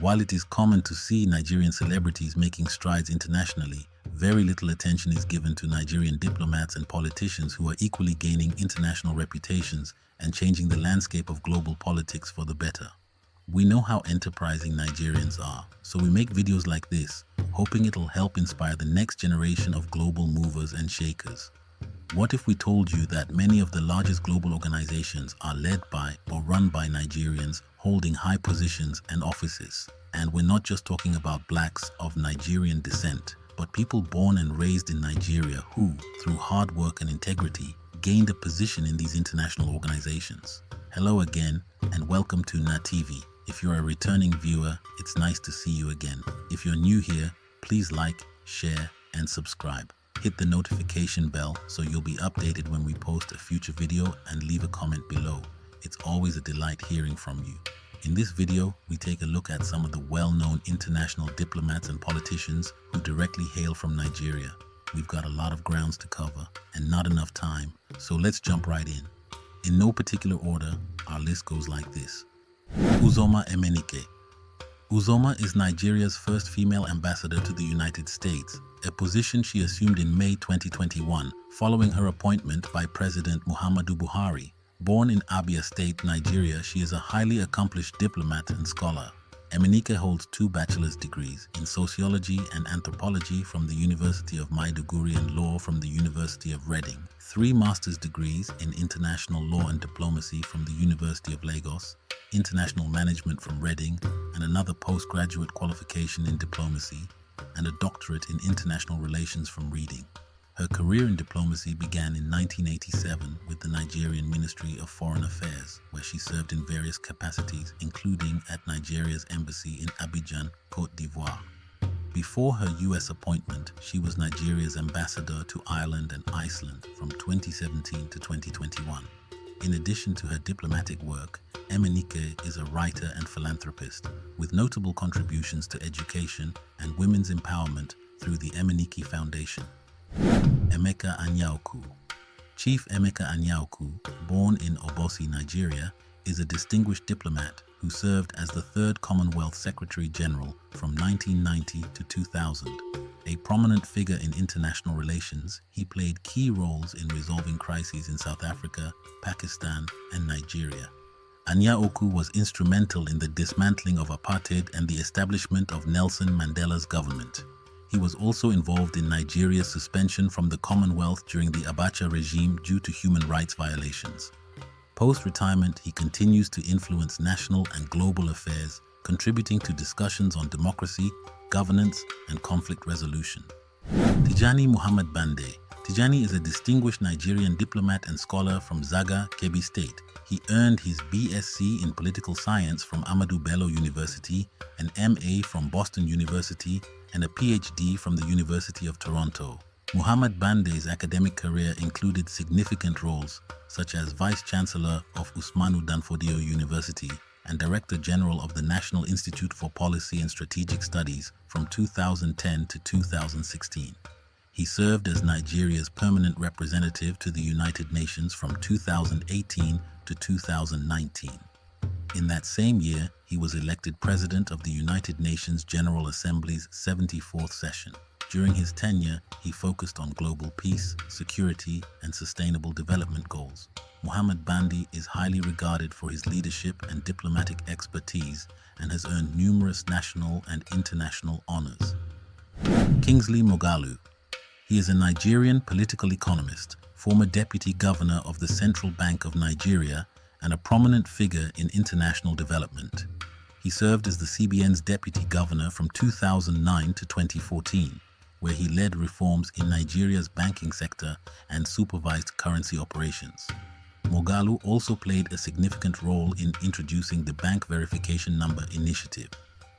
While it is common to see Nigerian celebrities making strides internationally, very little attention is given to Nigerian diplomats and politicians who are equally gaining international reputations and changing the landscape of global politics for the better. We know how enterprising Nigerians are, so we make videos like this, hoping it'll help inspire the next generation of global movers and shakers. What if we told you that many of the largest global organizations are led by or run by Nigerians holding high positions and offices? And we're not just talking about blacks of Nigerian descent, but people born and raised in Nigeria who, through hard work and integrity, gained a position in these international organizations. Hello again, and welcome to NaTV. If you're a returning viewer, it's nice to see you again. If you're new here, please like, share, and subscribe. Hit the notification bell so you'll be updated when we post a future video, and leave a comment below. It's always a delight hearing from you. In this video, we take a look at some of the well-known international diplomats and politicians who directly hail from Nigeria. We've got a lot of grounds to cover and not enough time, so let's jump right in. In no particular order, our list goes like this. Uzoma Emenike. Uzoma is Nigeria's first female ambassador to the United States, a position she assumed in May 2021 following her appointment by President Muhammadu Buhari. Born in Abia State, Nigeria, she is a highly accomplished diplomat and scholar. Emenike holds 2 bachelor's degrees in sociology and anthropology from the University of Maiduguri and law from the University of Reading, 3 master's degrees in international law and diplomacy from the University of Lagos, international management from Reading, and another postgraduate qualification in diplomacy, and a doctorate in international relations from Reading. Her career in diplomacy began in 1987 with the Nigerian Ministry of Foreign Affairs, where she served in various capacities, including at Nigeria's embassy in Abidjan, Côte d'Ivoire. Before her U.S. appointment, she was Nigeria's ambassador to Ireland and Iceland from 2017 to 2021. In addition to her diplomatic work, Emenike is a writer and philanthropist, with notable contributions to education and women's empowerment through the Emenike Foundation. Emeka Anyaoku. Chief Emeka Anyaoku, born in Obosi, Nigeria, is a distinguished diplomat who served as the 3rd Commonwealth Secretary General from 1990 to 2000. A prominent figure in international relations, he played key roles in resolving crises in South Africa, Pakistan, and Nigeria. Anyaoku was instrumental in the dismantling of apartheid and the establishment of Nelson Mandela's government. He was also involved in Nigeria's suspension from the Commonwealth during the Abacha regime due to human rights violations. Post-retirement, he continues to influence national and global affairs, contributing to discussions on democracy, governance, and conflict resolution. Tijani Muhammad Bande. Tijani is a distinguished Nigerian diplomat and scholar from Zaga, Kebbi State. He earned his BSc in Political Science from Ahmadu Bello University, an MA from Boston University, and a PhD from the University of Toronto. Muhammad Bande's academic career included significant roles, such as Vice-Chancellor of Usmanu Danfodio University and Director General of the National Institute for Policy and Strategic Studies from 2010 to 2016. He served as Nigeria's permanent representative to the United Nations from 2018 to 2019. In that same year, he was elected President of the United Nations General Assembly's 74th session. During his tenure, he focused on global peace, security, and sustainable development goals. Muhammad Bande is highly regarded for his leadership and diplomatic expertise and has earned numerous national and international honors. Kingsley Moghalu. He is a Nigerian political economist, former deputy governor of the Central Bank of Nigeria, and a prominent figure in international development. He served as the CBN's deputy governor from 2009 to 2014, where he led reforms in Nigeria's banking sector and supervised currency operations. Moghalu also played a significant role in introducing the Bank Verification Number initiative.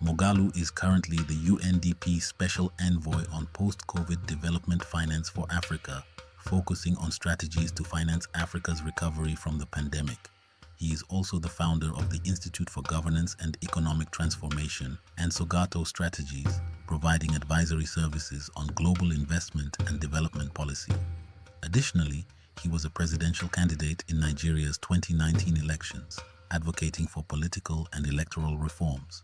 Moghalu is currently the UNDP Special Envoy on Post-COVID Development Finance for Africa, focusing on strategies to finance Africa's recovery from the pandemic. He is also the founder of the Institute for Governance and Economic Transformation and Sogato Strategies, providing advisory services on global investment and development policy. Additionally, he was a presidential candidate in Nigeria's 2019 elections. advocating for political and electoral reforms.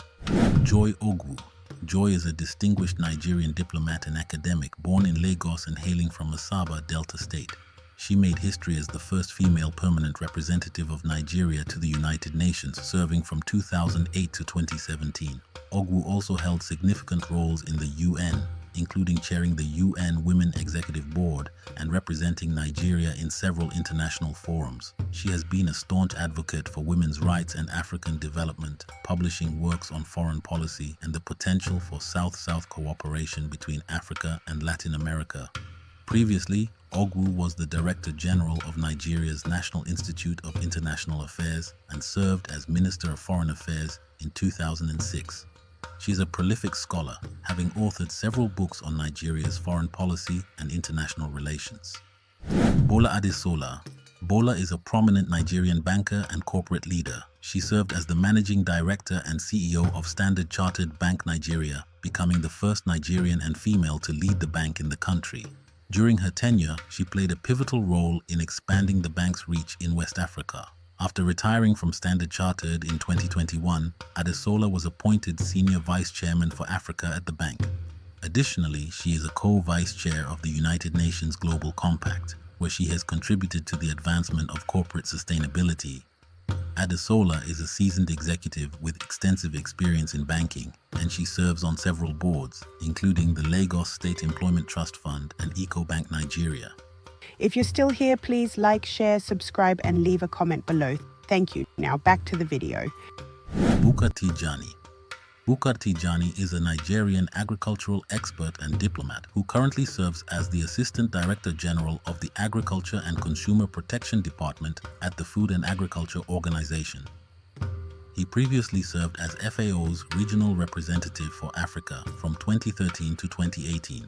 Joy Ogwu. Joy is a distinguished Nigerian diplomat and academic born in Lagos and hailing from Asaba, Delta State. She made history as the first female permanent representative of Nigeria to the United Nations, serving from 2008 to 2017. Ogwu also held significant roles in the UN, including chairing the UN Women Executive Board and representing Nigeria in several international forums. She has been a staunch advocate for women's rights and African development, publishing works on foreign policy and the potential for South-South cooperation between Africa and Latin America. Previously, Ogwu was the Director General of Nigeria's National Institute of International Affairs and served as Minister of Foreign Affairs in 2006. She is a prolific scholar, having authored several books on Nigeria's foreign policy and international relations. Bola Adesola. Bola is a prominent Nigerian banker and corporate leader. She served as the Managing Director and CEO of Standard Chartered Bank Nigeria, becoming the first Nigerian and female to lead the bank in the country. During her tenure, she played a pivotal role in expanding the bank's reach in West Africa. After retiring from Standard Chartered in 2021, Adesola was appointed Senior Vice Chairman for Africa at the bank. Additionally, she is a co-vice chair of the United Nations Global Compact, where she has contributed to the advancement of corporate sustainability. Adesola is a seasoned executive with extensive experience in banking, and she serves on several boards, including the Lagos State Employment Trust Fund and EcoBank Nigeria. If you're still here, please like, share, subscribe, and leave a comment below. Thank you. Now back to the video. Bukar Tijani. Bukar Tijani is a Nigerian agricultural expert and diplomat who currently serves as the Assistant Director General of the Agriculture and Consumer Protection Department at the Food and Agriculture Organization. He previously served as FAO's Regional Representative for Africa from 2013 to 2018.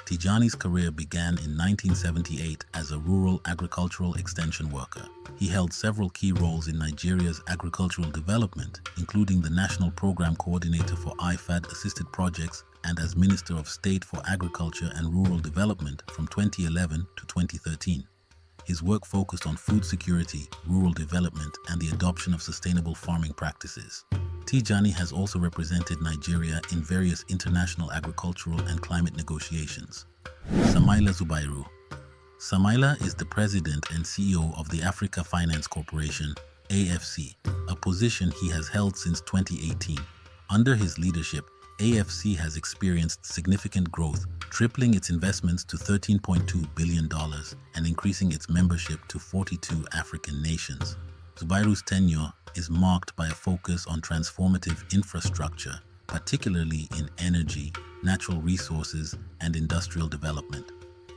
Tijani's career began in 1978 as a rural agricultural extension worker. He held several key roles in Nigeria's agricultural development, including the National Program Coordinator for IFAD-assisted projects and as Minister of State for Agriculture and Rural Development from 2011 to 2013. His work focused on food security, rural development, and the adoption of sustainable farming practices. Tijani has also represented Nigeria in various international agricultural and climate negotiations. Samaila Zubairu. Samaila is the President and CEO of the Africa Finance Corporation, AFC, a position he has held since 2018. Under his leadership, AFC has experienced significant growth, tripling its investments to $13.2 billion and increasing its membership to 42 African nations. Zubairu's tenure is marked by a focus on transformative infrastructure, particularly in energy, natural resources, and industrial development.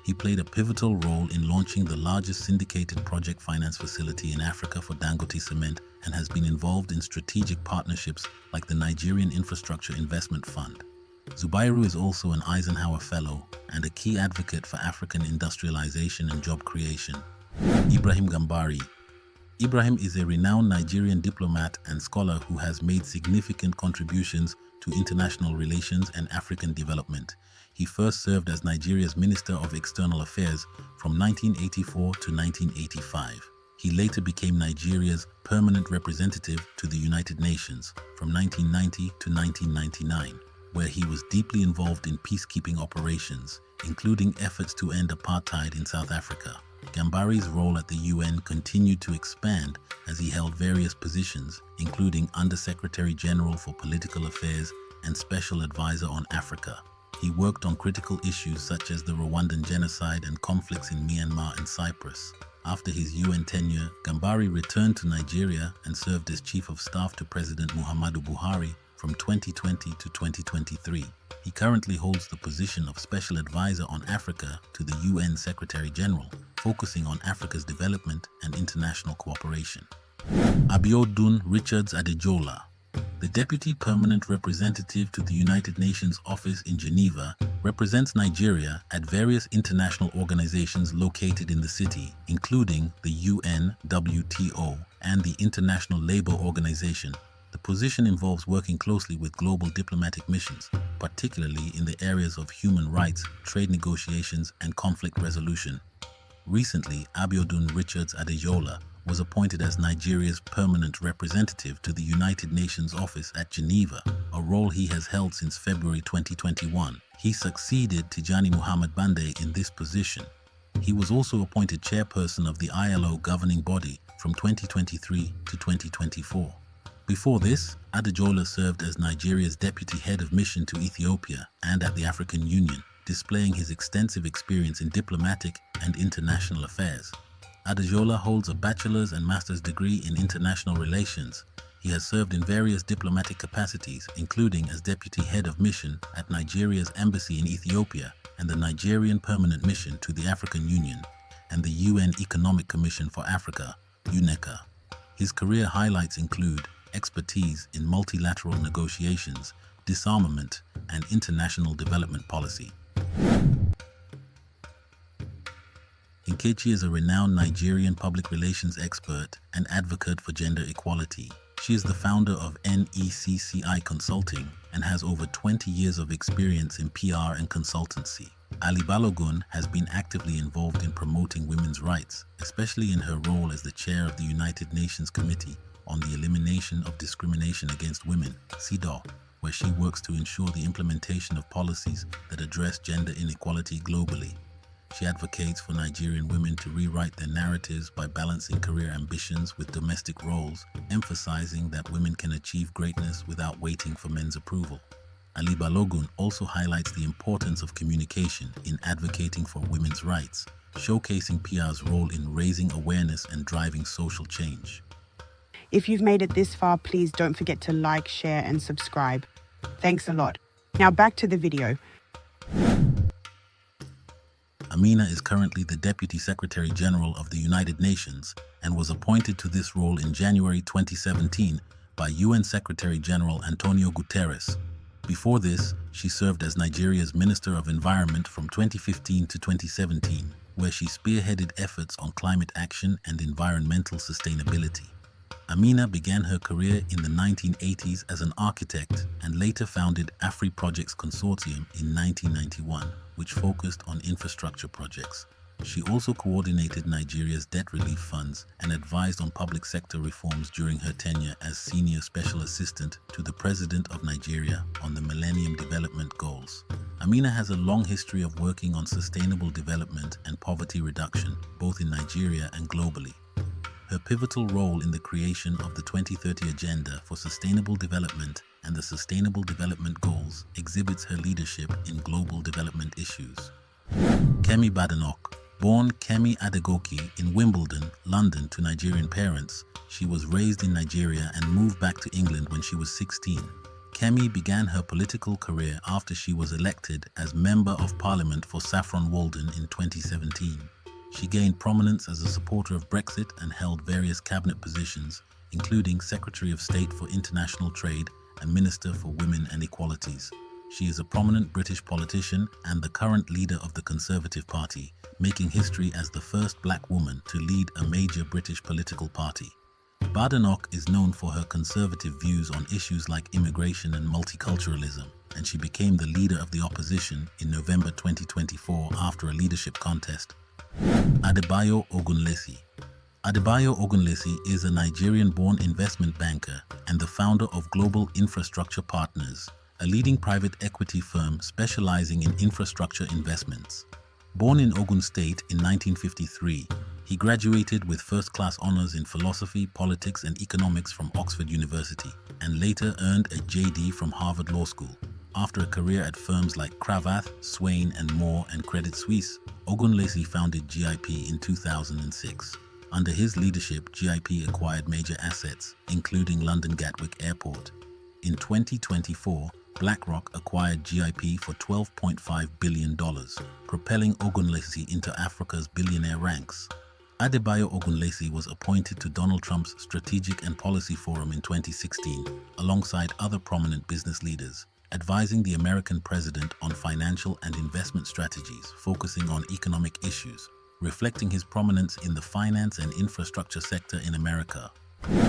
He played a pivotal role in launching the largest syndicated project finance facility in Africa for Dangote Cement and has been involved in strategic partnerships like the Nigerian Infrastructure Investment Fund. Zubairu is also an Eisenhower Fellow and a key advocate for African industrialization and job creation. Ibrahim Gambari. Ibrahim is a renowned Nigerian diplomat and scholar who has made significant contributions to international relations and African development. He first served as Nigeria's Minister of External Affairs from 1984 to 1985. He later became Nigeria's permanent representative to the United Nations from 1990 to 1999, where he was deeply involved in peacekeeping operations, including efforts to end apartheid in South Africa. Gambari's role at the UN continued to expand as he held various positions, including Under-Secretary General for Political Affairs and Special Advisor on Africa. He worked on critical issues such as the Rwandan genocide and conflicts in Myanmar and Cyprus. After his UN tenure, Gambari returned to Nigeria and served as Chief of Staff to President Muhammadu Buhari from 2020 to 2023. He currently holds the position of Special Advisor on Africa to the UN Secretary General, focusing on Africa's development and international cooperation. Abiodun Richards Adejola. The Deputy Permanent Representative to the United Nations Office in Geneva represents Nigeria at various international organizations located in the city, including the UN, WTO, and the International Labour Organization. The position involves working closely with global diplomatic missions, particularly in the areas of human rights, trade negotiations, and conflict resolution. Recently, Abiodun Richards Adejola was appointed as Nigeria's permanent representative to the United Nations office at Geneva, a role he has held since February 2021. He succeeded Tijani Muhammad Bande in this position. He was also appointed chairperson of the ILO governing body from 2023 to 2024. Before this, Adejola served as Nigeria's deputy head of mission to Ethiopia and at the African Union, displaying his extensive experience in diplomatic and international affairs. Adejola holds a bachelor's and master's degree in international relations. He has served in various diplomatic capacities, including as deputy head of mission at Nigeria's embassy in Ethiopia and the Nigerian permanent mission to the African Union and the UN Economic Commission for Africa, UNECA. His career highlights include expertise in multilateral negotiations, disarmament, and international development policy. Nkechi is a renowned Nigerian public relations expert and advocate for gender equality. She is the founder of NECCI Consulting and has over 20 years of experience in PR and consultancy. Ali Balogun has been actively involved in promoting women's rights, especially in her role as the chair of the United Nations Committee on the Elimination of Discrimination Against Women, CEDAW, where she works to ensure the implementation of policies that address gender inequality globally. She advocates for Nigerian women to rewrite their narratives by balancing career ambitions with domestic roles, emphasizing that women can achieve greatness without waiting for men's approval. Ali Balogun also highlights the importance of communication in advocating for women's rights, showcasing PR's role in raising awareness and driving social change. If you've made it this far, please don't forget to like, share, and subscribe. Thanks a lot. Now back to the video. Amina is currently the Deputy Secretary General of the United Nations and was appointed to this role in January 2017 by UN Secretary General Antonio Guterres. Before this, she served as Nigeria's Minister of Environment from 2015 to 2017, where she spearheaded efforts on climate action and environmental sustainability. Amina began her career in the 1980s as an architect and later founded Afri Projects Consortium in 1991, which focused on infrastructure projects. She also coordinated Nigeria's debt relief funds and advised on public sector reforms during her tenure as Senior Special Assistant to the President of Nigeria on the Millennium Development Goals. Amina has a long history of working on sustainable development and poverty reduction, both in Nigeria and globally. Her pivotal role in the creation of the 2030 Agenda for Sustainable Development and the Sustainable Development Goals exhibits her leadership in global development issues. Kemi Badenoch. Born Kemi Adegoke in Wimbledon, London to Nigerian parents, she was raised in Nigeria and moved back to England when she was 16. Kemi began her political career after she was elected as Member of Parliament for Saffron Walden in 2017. She gained prominence as a supporter of Brexit and held various cabinet positions, including Secretary of State for International Trade and Minister for Women and Equalities. She is a prominent British politician and the current leader of the Conservative Party, making history as the first black woman to lead a major British political party. Badenoch is known for her conservative views on issues like immigration and multiculturalism, and she became the leader of the opposition in November 2024 after a leadership contest. Adebayo Ogunlesi. Adebayo Ogunlesi is a Nigerian-born investment banker and the founder of Global Infrastructure Partners, a leading private equity firm specializing in infrastructure investments. Born in Ogun State in 1953, he graduated with first-class honors in philosophy, politics, and economics from Oxford University, and later earned a JD from Harvard Law School. After a career at firms like Cravath, Swain & Moore, and Credit Suisse, Ogunlesi founded GIP in 2006. Under his leadership, GIP acquired major assets, including London Gatwick Airport. In 2024, BlackRock acquired GIP for $12.5 billion, propelling Ogunlesi into Africa's billionaire ranks. Adebayo Ogunlesi was appointed to Donald Trump's Strategic and Policy Forum in 2016, alongside other prominent business leaders, advising the American president on financial and investment strategies focusing on economic issues, reflecting his prominence in the finance and infrastructure sector in America.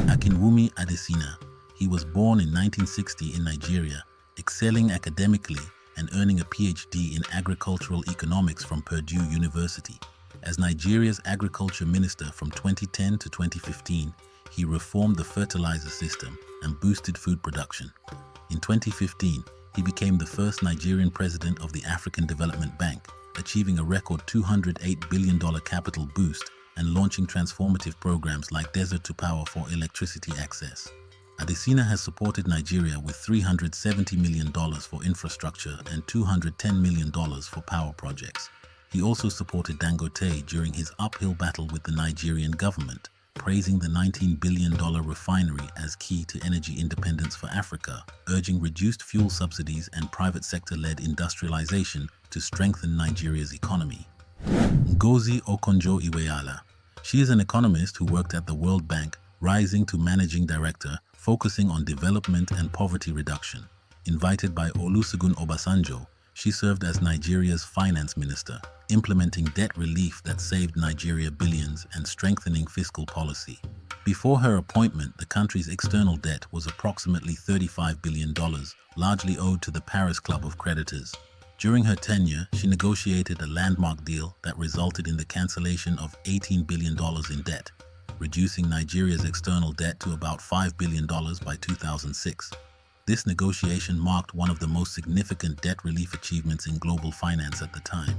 Akinwumi Adesina. He was born in 1960 in Nigeria, excelling academically and earning a PhD in agricultural economics from Purdue University. As Nigeria's agriculture minister from 2010 to 2015, he reformed the fertilizer system and boosted food production. In 2015, he became the first Nigerian president of the African Development Bank, achieving a record $208 billion capital boost and launching transformative programs like Desert to Power for electricity access. Adesina has supported Nigeria with $370 million for infrastructure and $210 million for power projects. He also supported Dangote during his uphill battle with the Nigerian government, praising the $19 billion refinery as key to energy independence for Africa, urging reduced fuel subsidies and private sector-led industrialization to strengthen Nigeria's economy. Ngozi Okonjo-Iweala. She is an economist who worked at the World Bank, rising to managing director, focusing on development and poverty reduction. Invited by Olusegun Obasanjo, she served as Nigeria's finance minister, implementing debt relief that saved Nigeria billions and strengthening fiscal policy. Before her appointment, the country's external debt was approximately $35 billion, largely owed to the Paris Club of Creditors. During her tenure, she negotiated a landmark deal that resulted in the cancellation of $18 billion in debt, reducing Nigeria's external debt to about $5 billion by 2006. This negotiation marked one of the most significant debt relief achievements in global finance at the time.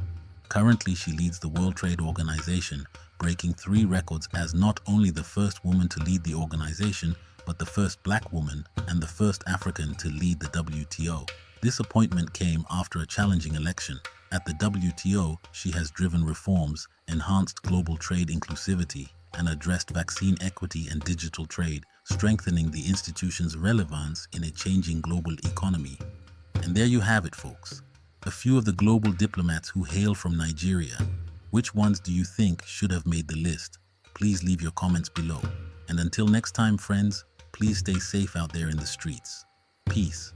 Currently, she leads the World Trade Organization, breaking 3 records as not only the first woman to lead the organization, but the first Black woman and the first African to lead the WTO. This appointment came after a challenging election. At the WTO, she has driven reforms, enhanced global trade inclusivity, and addressed vaccine equity and digital trade, strengthening the institution's relevance in a changing global economy. And there you have it, folks. A few of the global diplomats who hail from Nigeria. Which ones do you think should have made the list? Please leave your comments below. And until next time, friends, please stay safe out there in the streets. Peace.